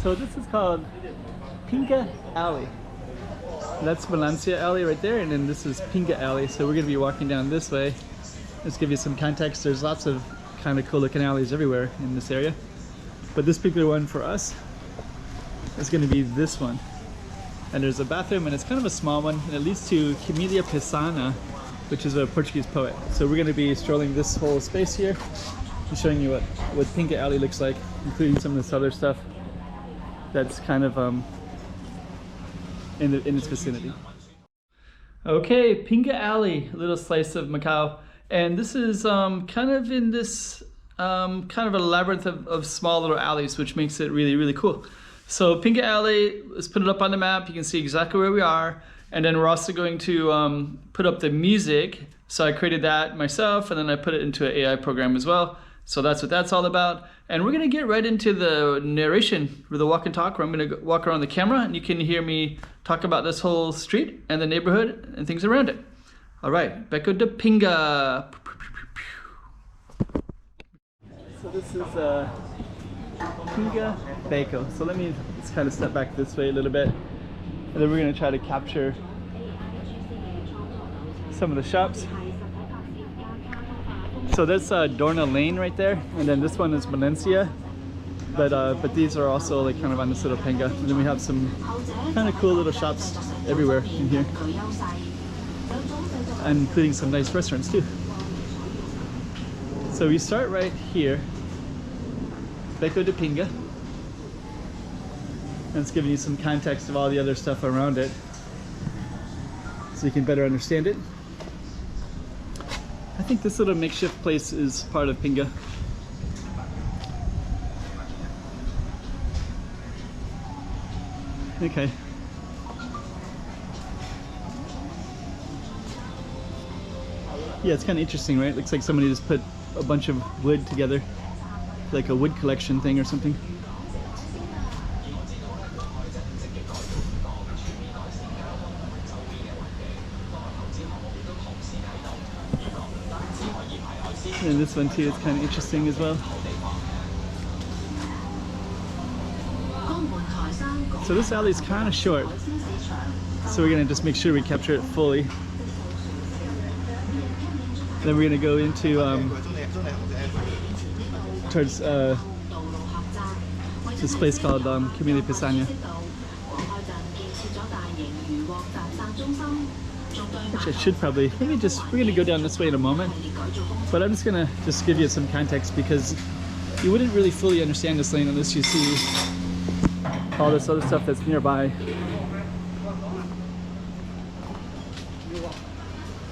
So this is called Pinga Alley. That's Valencia Alley right there, and then this is Pinga Alley. So we're gonna be walking down this way. Let's give you some context. There's lots of kind of cool looking alleys everywhere in this area. But this particular one for us is gonna be this one. And there's a bathroom, and it's kind of a small one, and it leads to Camila Pisana, which is a Portuguese poet. So we're gonna be strolling this whole space here and showing you what Pinga Alley looks like, including some of this other stuff that's kind of in its vicinity. Okay, Pinga Alley, a little slice of Macau. And this is kind of in this kind of a labyrinth of small little alleys, which makes it really, really cool. So Pinga Alley, let's put it up on the map. You can see exactly where we are. And then we're also going to put up the music. So I created that myself, and then I put it into an AI program as well. So that's what that's all about. And we're gonna get right into the narration with the walk and talk, where I'm gonna walk around the camera and you can hear me talk about this whole street and the neighborhood and things around it. All right, Beco de Pinga. So this is Pinga Beco. So let's kind of step back this way a little bit. And then we're gonna try to capture some of the shops. So that's Dorna Lane right there, and then this one is Valencia, but these are also like kind of on this little Pinga. And then we have some kind of cool little shops everywhere in here, and including some nice restaurants too. So we start right here, Beco de Pinga, and it's giving you some context of all the other stuff around it, so you can better understand it. I think this little makeshift place is part of Pinga. Okay. Yeah, it's kind of interesting, right? Looks like somebody just put a bunch of wood together, like a wood collection thing or something. And this one too is kind of interesting as well. So this alley is kind of short, so we're gonna just make sure we capture it fully. Then we're gonna go into towards this place called Camila Pisana. Which I should probably, we're gonna go down this way in a moment, but I'm just gonna give you some context, because you wouldn't really fully understand this lane unless you see all this other stuff that's nearby.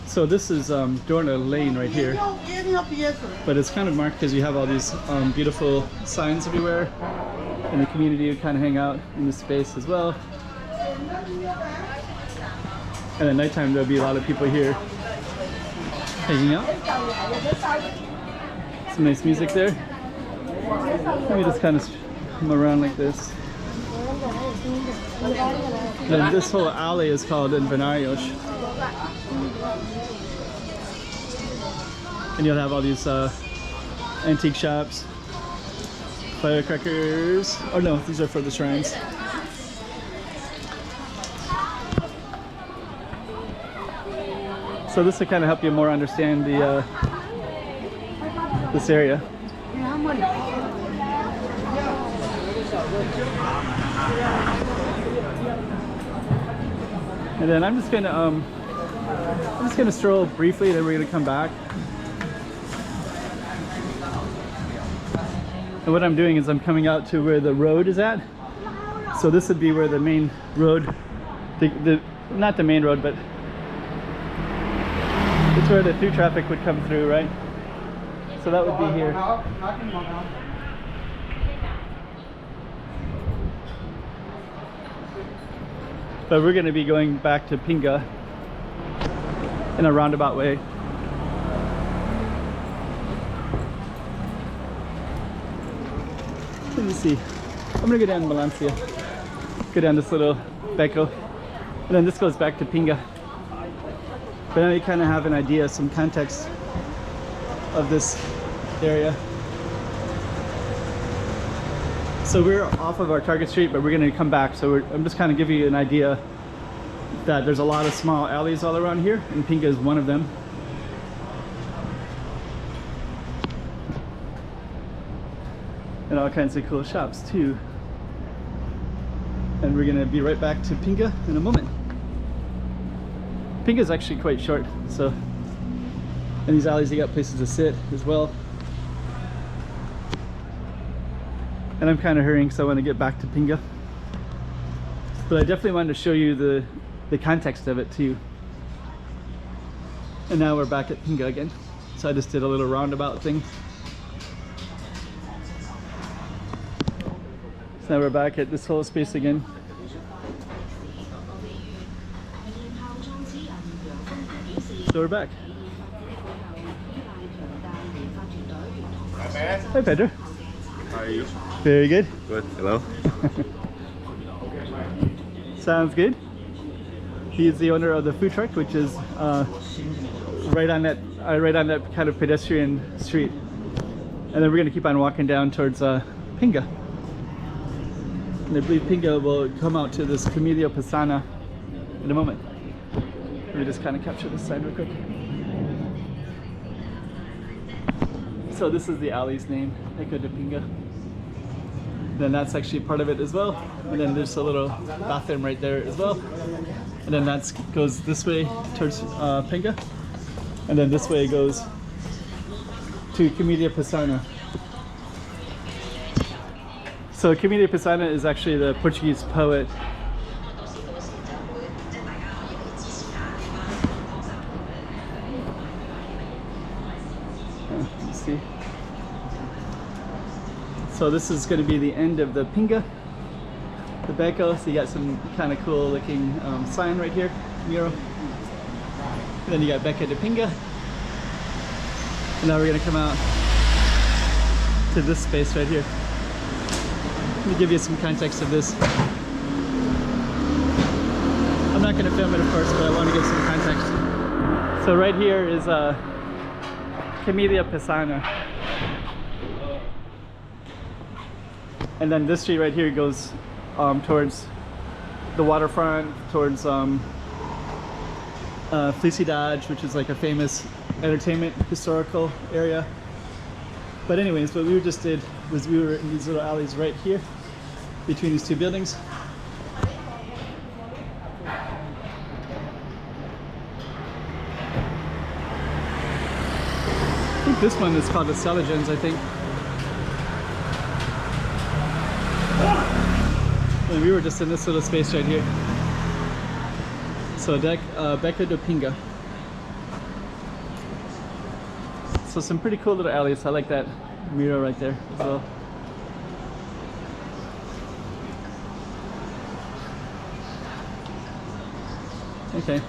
So this is Dorna Lane right here, but it's kind of marked because you have all these beautiful signs everywhere, and the community would kind of hang out in this space as well. And at nighttime there'll be a lot of people here hanging out. Some nice music there. Let me just kind of come around like this. And this whole alley is called Invernarios. And you'll have all these antique shops, firecrackers. Oh no, these are for the shrines. So this will kind of help you more understand the this area. And then I'm just gonna stroll briefly, then we're gonna come back. And what I'm doing is I'm coming out to where the road is at. So this would be where the main road, not the main road, but it's where the through traffic would come through, right? So that would be here. But we're going to be going back to Pinga in a roundabout way. Let me see. I'm going to go down Valencia. Go down this little Beco. And then this goes back to Pinga. But now you kind of have an idea, some context of this area. So we're off of our target street, but we're gonna come back. So I'm just kind of giving you an idea that there's a lot of small alleys all around here, and Pinga is one of them. And all kinds of cool shops too. And we're gonna be right back to Pinga in a moment. Pinga is actually quite short, so in these alleys you got places to sit as well. And I'm kind of hurrying, so I want to get back to Pinga. But I definitely wanted to show you the context of it too. And now we're back at Pinga again. So I just did a little roundabout thing. So now we're back at this whole space again. So we're back. Hi Pedro. How are you? Very good. Good. Hello. Sounds good. He's the owner of the food truck, which is right on that kind of pedestrian street. And then we're gonna keep on walking down towards Pinga. And I believe Pinga will come out to this Camilio Pisana in a moment. Let me just kind of capture this sign real quick. So this is the alley's name, Beco de Pinga. Then that's actually part of it as well. And then there's a little bathroom right there as well. And then that goes this way towards Pinga. And then this way goes to Camilio Pisana. So Camilio Pisana is actually the Portuguese poet. Let's see. So this is going to be the end of the Pinga, the Beco. So you got some kind of cool looking sign right here, mural. And then you got Beco de Pinga. And now we're going to come out to this space right here. Let me give you some context of this. I'm not going to film it, of course, but I want to give some context. So right here is Camilio Pisana. And then this street right here goes towards the waterfront, towards Felicidade, which is like a famous entertainment historical area. But anyways, what we just did was we were in these little alleys right here between these two buildings. I think this one is called the Celagens, I think. And we were just in this little space right here. So Beco de Pinga. So some pretty cool little alleys. I like that mural right there as well. Okay.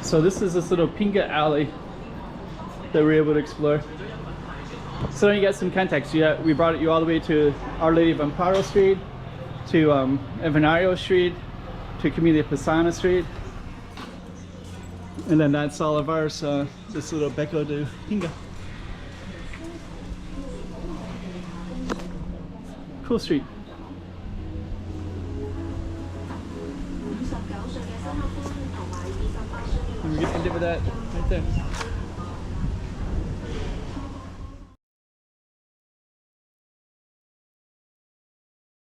So this is this little Pinga alley that we're able to explore. So now you got some context. We brought you all the way to Our Lady of Amparo Street, to Evenario Street, to Camilio Pisana Street. And then that's all of ours, this little Beco de Pinga. Cool street. And we're gonna end it with that right there.